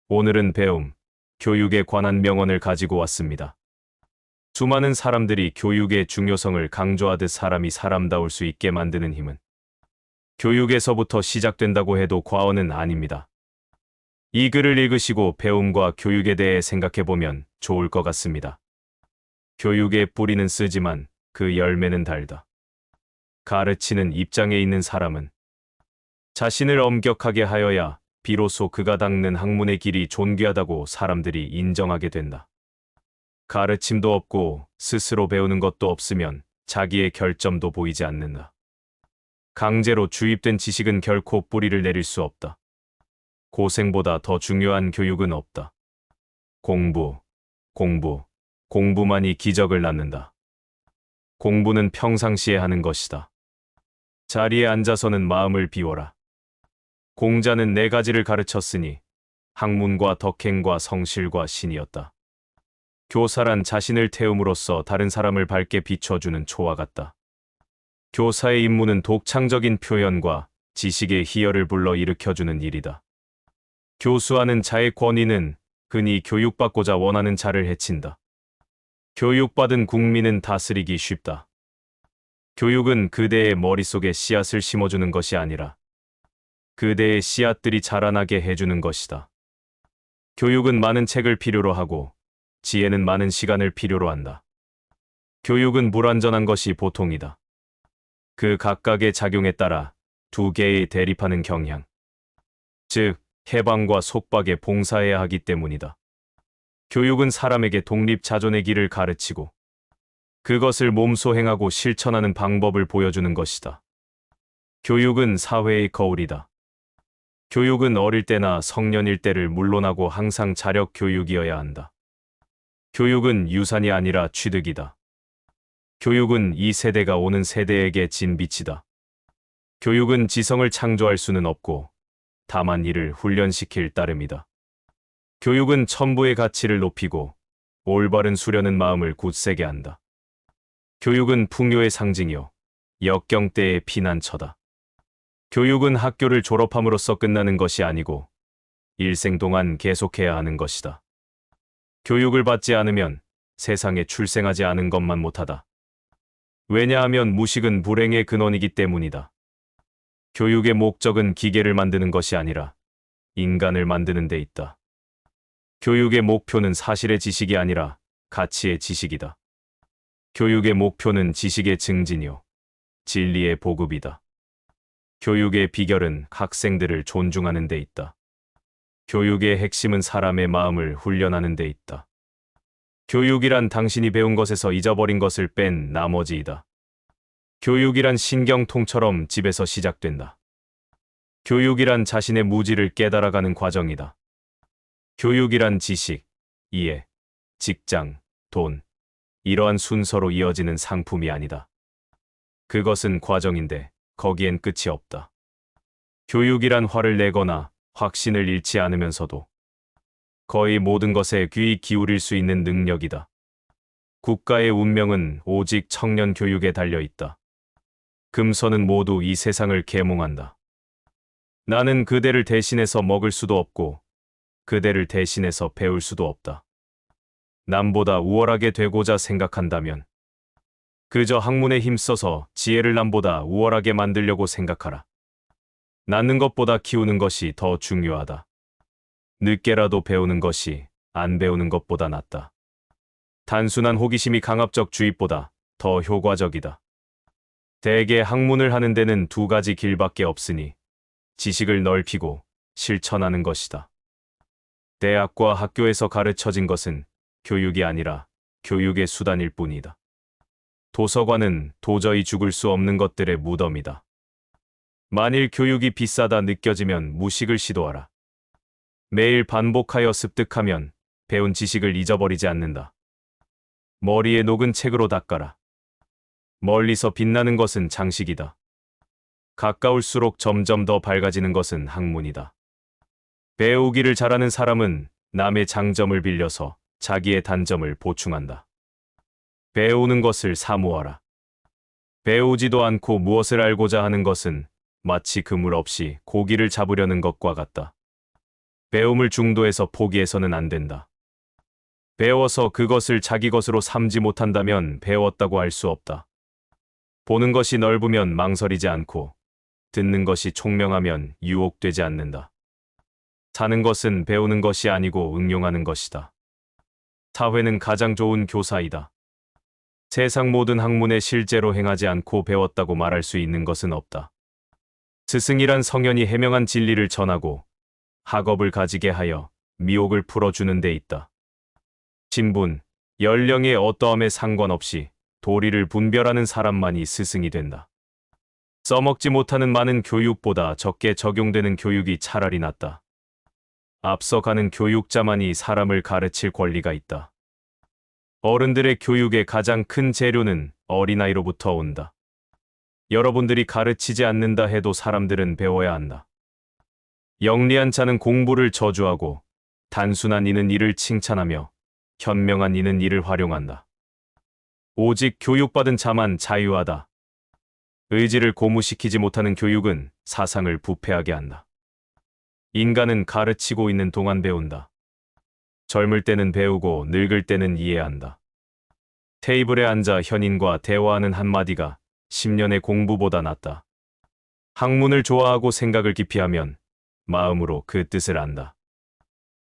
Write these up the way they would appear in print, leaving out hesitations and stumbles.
오늘은 배움, 교육에 관한 명언을 가지고 왔습니다. 수많은 사람들이 교육의 중요성을 강조하듯 사람이 사람다울 수 있게 만드는 힘은 교육에서부터 시작된다고 해도 과언은 아닙니다. 이 글을 읽으시고 배움과 교육에 대해 생각해보면 좋을 것 같습니다. 교육의 뿌리는 쓰지만 그 열매는 달다. 가르치는 입장에 있는 사람은 자신을 엄격하게 하여야 비로소 그가 닦는 학문의 길이 존귀하다고 사람들이 인정하게 된다. 가르침도 없고 스스로 배우는 것도 없으면 자기의 결점도 보이지 않는다. 강제로 주입된 지식은 결코 뿌리를 내릴 수 없다. 고생보다 더 중요한 교육은 없다. 공부만이 기적을 낳는다. 공부는 평상시에 하는 것이다. 자리에 앉아서는 마음을 비워라. 공자는 4가지를 가르쳤으니 학문과 덕행과 성실과 신이었다. 교사란 자신을 태움으로써 다른 사람을 밝게 비춰주는 초와 같다. 교사의 임무는 독창적인 표현과 지식의 희열을 불러 일으켜주는 일이다. 교수하는 자의 권위는 흔히 교육받고자 원하는 자를 해친다. 교육받은 국민은 다스리기 쉽다. 교육은 그대의 머릿속에 씨앗을 심어주는 것이 아니라 그대의 씨앗들이 자라나게 해주는 것이다. 교육은 많은 책을 필요로 하고 지혜는 많은 시간을 필요로 한다. 교육은 불완전한 것이 보통이다. 그 각각의 작용에 따라 2개의 대립하는 경향, 즉 해방과 속박에 봉사해야 하기 때문이다. 교육은 사람에게 독립자존의 길을 가르치고 그것을 몸소 행하고 실천하는 방법을 보여주는 것이다. 교육은 사회의 거울이다. 교육은 어릴 때나 성년일 때를 물론하고 항상 자력 교육이어야 한다. 교육은 유산이 아니라 취득이다. 교육은 이 세대가 오는 세대에게 진 빛이다. 교육은 지성을 창조할 수는 없고 다만 이를 훈련시킬 따름이다. 교육은 천부의 가치를 높이고 올바른 수려는 마음을 굳세게 한다. 교육은 풍요의 상징이요 역경 때의 피난처다. 교육은 학교를 졸업함으로써 끝나는 것이 아니고 일생 동안 계속해야 하는 것이다. 교육을 받지 않으면 세상에 출생하지 않은 것만 못하다. 왜냐하면 무식은 불행의 근원이기 때문이다. 교육의 목적은 기계를 만드는 것이 아니라 인간을 만드는 데 있다. 교육의 목표는 사실의 지식이 아니라 가치의 지식이다. 교육의 목표는 지식의 증진이요 진리의 보급이다. 교육의 비결은 학생들을 존중하는 데 있다. 교육의 핵심은 사람의 마음을 훈련하는 데 있다. 교육이란 당신이 배운 것에서 잊어버린 것을 뺀 나머지이다. 교육이란 신경통처럼 집에서 시작된다. 교육이란 자신의 무지를 깨달아가는 과정이다. 교육이란 지식, 이해, 직장, 돈, 이러한 순서로 이어지는 상품이 아니다. 그것은 과정인데 거기엔 끝이 없다. 교육이란 화를 내거나 확신을 잃지 않으면서도 거의 모든 것에 귀 기울일 수 있는 능력이다. 국가의 운명은 오직 청년 교육에 달려 있다. 금서는 모두 이 세상을 계몽한다. 나는 그대를 대신해서 먹을 수도 없고 그대를 대신해서 배울 수도 없다. 남보다 우월하게 되고자 생각한다면 그저 학문에 힘써서 지혜를 남보다 우월하게 만들려고 생각하라. 낳는 것보다 키우는 것이 더 중요하다. 늦게라도 배우는 것이 안 배우는 것보다 낫다. 단순한 호기심이 강압적 주입보다 더 효과적이다. 대개 학문을 하는 데는 2가지 길밖에 없으니 지식을 넓히고 실천하는 것이다. 대학과 학교에서 가르쳐진 것은 교육이 아니라 교육의 수단일 뿐이다. 도서관은 도저히 죽을 수 없는 것들의 무덤이다. 만일 교육이 비싸다 느껴지면 무식을 시도하라. 매일 반복하여 습득하면 배운 지식을 잊어버리지 않는다. 머리에 녹은 책으로 닦아라. 멀리서 빛나는 것은 장식이다. 가까울수록 점점 더 밝아지는 것은 학문이다. 배우기를 잘하는 사람은 남의 장점을 빌려서 자기의 단점을 보충한다. 배우는 것을 사모하라. 배우지도 않고 무엇을 알고자 하는 것은 마치 그물 없이 고기를 잡으려는 것과 같다. 배움을 중도에서 포기해서는 안 된다. 배워서 그것을 자기 것으로 삼지 못한다면 배웠다고 할 수 없다. 보는 것이 넓으면 망설이지 않고 듣는 것이 총명하면 유혹되지 않는다. 사는 것은 배우는 것이 아니고 응용하는 것이다. 사회는 가장 좋은 교사이다. 세상 모든 학문에 실제로 행하지 않고 배웠다고 말할 수 있는 것은 없다. 스승이란 성현이 해명한 진리를 전하고 학업을 가지게 하여 미혹을 풀어주는 데 있다. 신분, 연령의 어떠함에 상관없이 도리를 분별하는 사람만이 스승이 된다. 써먹지 못하는 많은 교육보다 적게 적용되는 교육이 차라리 낫다. 앞서가는 교육자만이 사람을 가르칠 권리가 있다. 어른들의 교육의 가장 큰 재료는 어린아이로부터 온다. 여러분들이 가르치지 않는다 해도 사람들은 배워야 한다. 영리한 자는 공부를 저주하고 단순한 이는 이를 칭찬하며 현명한 이는 이를 활용한다. 오직 교육받은 자만 자유하다. 의지를 고무시키지 못하는 교육은 사상을 부패하게 한다. 인간은 가르치고 있는 동안 배운다. 젊을 때는 배우고 늙을 때는 이해한다. 테이블에 앉아 현인과 대화하는 한마디가 10년의 공부보다 낫다. 학문을 좋아하고 생각을 깊이 하면 마음으로 그 뜻을 안다.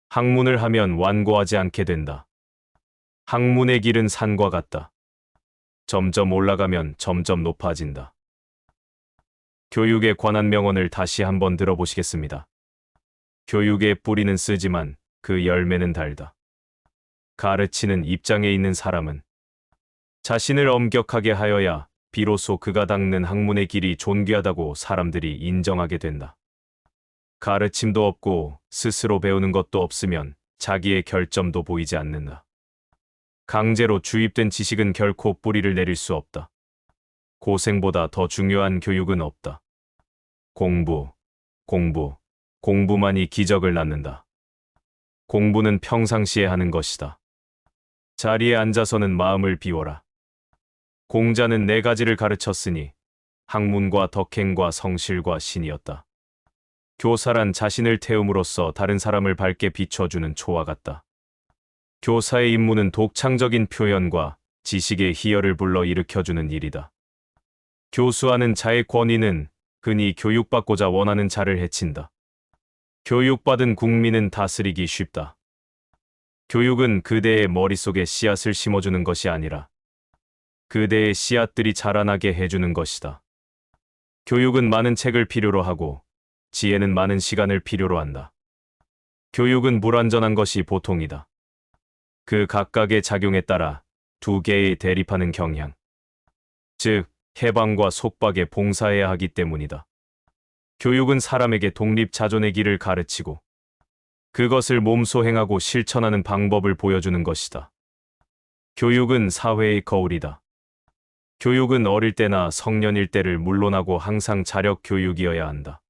학문을 하면 완고하지 않게 된다. 학문의 길은 산과 같다. 점점 올라가면 점점 높아진다. 교육에 관한 명언을 다시 한번 들어보시겠습니다. 교육의 뿌리는 쓰지만 그 열매는 달다. 가르치는 입장에 있는 사람은 자신을 엄격하게 하여야 비로소 그가 닦는 학문의 길이 존귀하다고 사람들이 인정하게 된다. 가르침도 없고 스스로 배우는 것도 없으면 자기의 결점도 보이지 않는다. 강제로 주입된 지식은 결코 뿌리를 내릴 수 없다. 고생보다 더 중요한 교육은 없다. 공부만이 기적을 낳는다. 공부는 평상시에 하는 것이다. 자리에 앉아서는 마음을 비워라. 공자는 4가지를 가르쳤으니 학문과 덕행과 성실과 신이었다. 교사란 자신을 태움으로써 다른 사람을 밝게 비춰주는 초와 같다. 교사의 임무는 독창적인 표현과 지식의 희열을 불러 일으켜주는 일이다. 교수하는 자의 권위는 흔히 교육받고자 원하는 자를 해친다. 교육받은 국민은 다스리기 쉽다. 교육은 그대의 머릿속에 씨앗을 심어주는 것이 아니라 그대의 씨앗들이 자라나게 해주는 것이다. 교육은 많은 책을 필요로 하고 지혜는 많은 시간을 필요로 한다. 교육은 불완전한 것이 보통이다. 그 각각의 작용에 따라 2개의 대립하는 경향, 즉 해방과 속박에 봉사해야 하기 때문이다. 교육은 사람에게 독립자존의 길을 가르치고 그것을 몸소 행하고 실천하는 방법을 보여주는 것이다. 교육은 사회의 거울이다. 교육은 어릴 때나 성년일 때를 물론하고 항상 자력 교육이어야 한다.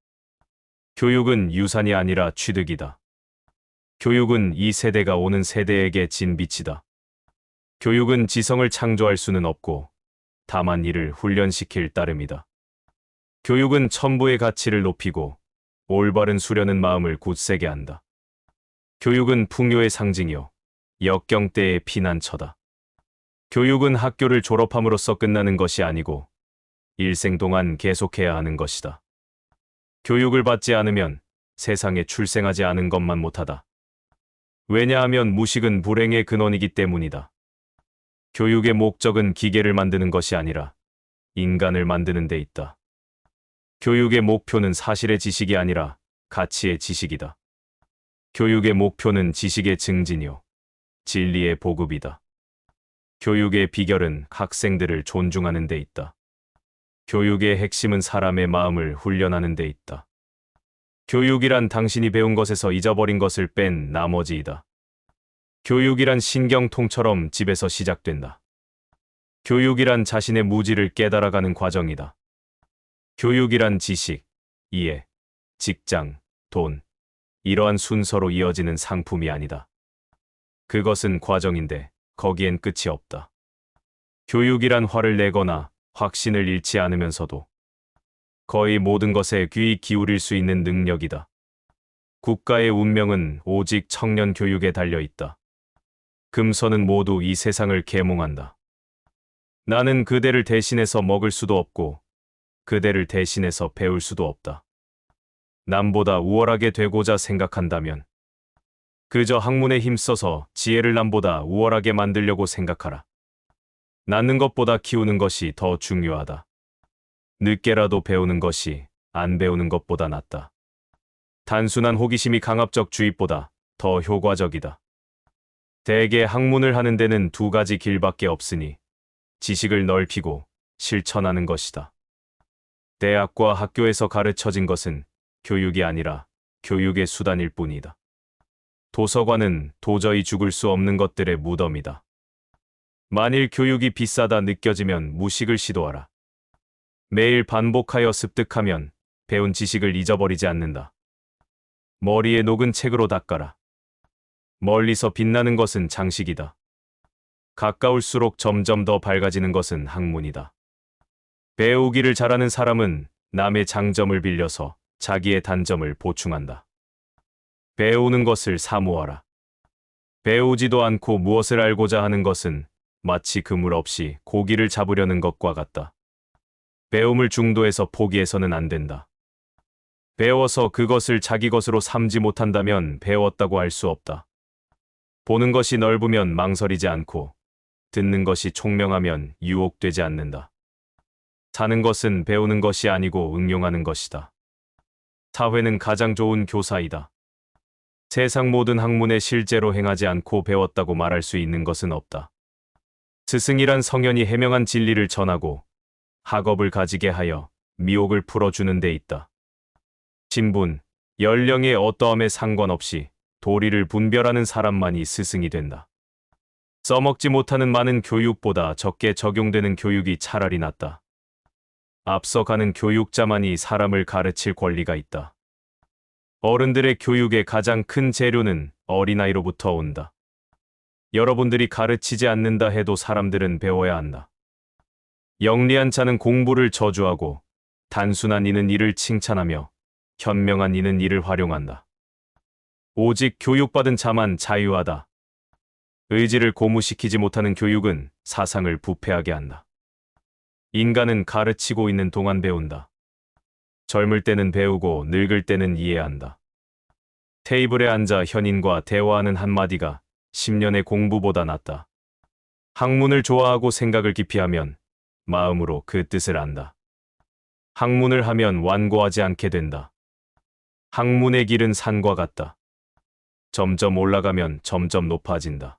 교육은 유산이 아니라 취득이다. 교육은 이 세대가 오는 세대에게 진 빛이다. 교육은 지성을 창조할 수는 없고 다만 이를 훈련시킬 따름이다. 교육은 천부의 가치를 높이고 올바른 수려는 마음을 굳세게 한다. 교육은 풍요의 상징이요 역경 때의 피난처다. 교육은 학교를 졸업함으로써 끝나는 것이 아니고 일생 동안 계속해야 하는 것이다. 교육을 받지 않으면 세상에 출생하지 않은 것만 못하다. 왜냐하면 무식은 불행의 근원이기 때문이다. 교육의 목적은 기계를 만드는 것이 아니라 인간을 만드는 데 있다. 교육의 목표는 사실의 지식이 아니라 가치의 지식이다. 교육의 목표는 지식의 증진이요 진리의 보급이다. 교육의 비결은 학생들을 존중하는 데 있다. 교육의 핵심은 사람의 마음을 훈련하는 데 있다. 교육이란 당신이 배운 것에서 잊어버린 것을 뺀 나머지이다. 교육이란 신경통처럼 집에서 시작된다. 교육이란 자신의 무지를 깨달아가는 과정이다. 교육이란 지식, 이해, 직장, 돈, 이러한 순서로 이어지는 상품이 아니다. 그것은 과정인데 거기엔 끝이 없다. 교육이란 화를 내거나 확신을 잃지 않으면서도 거의 모든 것에 귀 기울일 수 있는 능력이다. 국가의 운명은 오직 청년 교육에 달려 있다. 금서는 모두 이 세상을 계몽한다. 나는 그대를 대신해서 먹을 수도 없고 그대를 대신해서 배울 수도 없다. 남보다 우월하게 되고자 생각한다면 그저 학문에 힘써서 지혜를 남보다 우월하게 만들려고 생각하라. 낳는 것보다 키우는 것이 더 중요하다. 늦게라도 배우는 것이 안 배우는 것보다 낫다. 단순한 호기심이 강압적 주입보다 더 효과적이다. 대개 학문을 하는 데는 두 가지 길밖에 없으니 지식을 넓히고 실천하는 것이다. 대학과 학교에서 가르쳐진 것은 교육이 아니라 교육의 수단일 뿐이다. 도서관은 도저히 죽을 수 없는 것들의 무덤이다. 만일 교육이 비싸다 느껴지면 무식을 시도하라. 매일 반복하여 습득하면 배운 지식을 잊어버리지 않는다. 머리에 녹은 책으로 닦아라. 멀리서 빛나는 것은 장식이다. 가까울수록 점점 더 밝아지는 것은 학문이다. 배우기를 잘하는 사람은 남의 장점을 빌려서 자기의 단점을 보충한다. 배우는 것을 사모하라. 배우지도 않고 무엇을 알고자 하는 것은 마치 그물 없이 고기를 잡으려는 것과 같다. 배움을 중도해서 포기해서는 안 된다. 배워서 그것을 자기 것으로 삼지 못한다면 배웠다고 할 수 없다. 보는 것이 넓으면 망설이지 않고 듣는 것이 총명하면 유혹되지 않는다. 사는 것은 배우는 것이 아니고 응용하는 것이다. 사회는 가장 좋은 교사이다. 세상 모든 학문에 실제로 행하지 않고 배웠다고 말할 수 있는 것은 없다. 스승이란 성현이 해명한 진리를 전하고 학업을 가지게 하여 미혹을 풀어주는 데 있다. 신분, 연령의 어떠함에 상관없이 도리를 분별하는 사람만이 스승이 된다. 써먹지 못하는 많은 교육보다 적게 적용되는 교육이 차라리 낫다. 앞서가는 교육자만이 사람을 가르칠 권리가 있다. 어른들의 교육의 가장 큰 재료는 어린아이로부터 온다. 여러분들이 가르치지 않는다 해도 사람들은 배워야 한다. 영리한 자는 공부를 저주하고 단순한 이는 이를 칭찬하며 현명한 이는 이를 활용한다. 오직 교육받은 자만 자유하다. 의지를 고무시키지 못하는 교육은 사상을 부패하게 한다. 인간은 가르치고 있는 동안 배운다. 젊을 때는 배우고 늙을 때는 이해한다. 테이블에 앉아 현인과 대화하는 한마디가 10년의 공부보다 낫다. 학문을 좋아하고 생각을 깊이 하면 마음으로 그 뜻을 안다. 학문을 하면 완고하지 않게 된다. 학문의 길은 산과 같다. 점점 올라가면 점점 높아진다.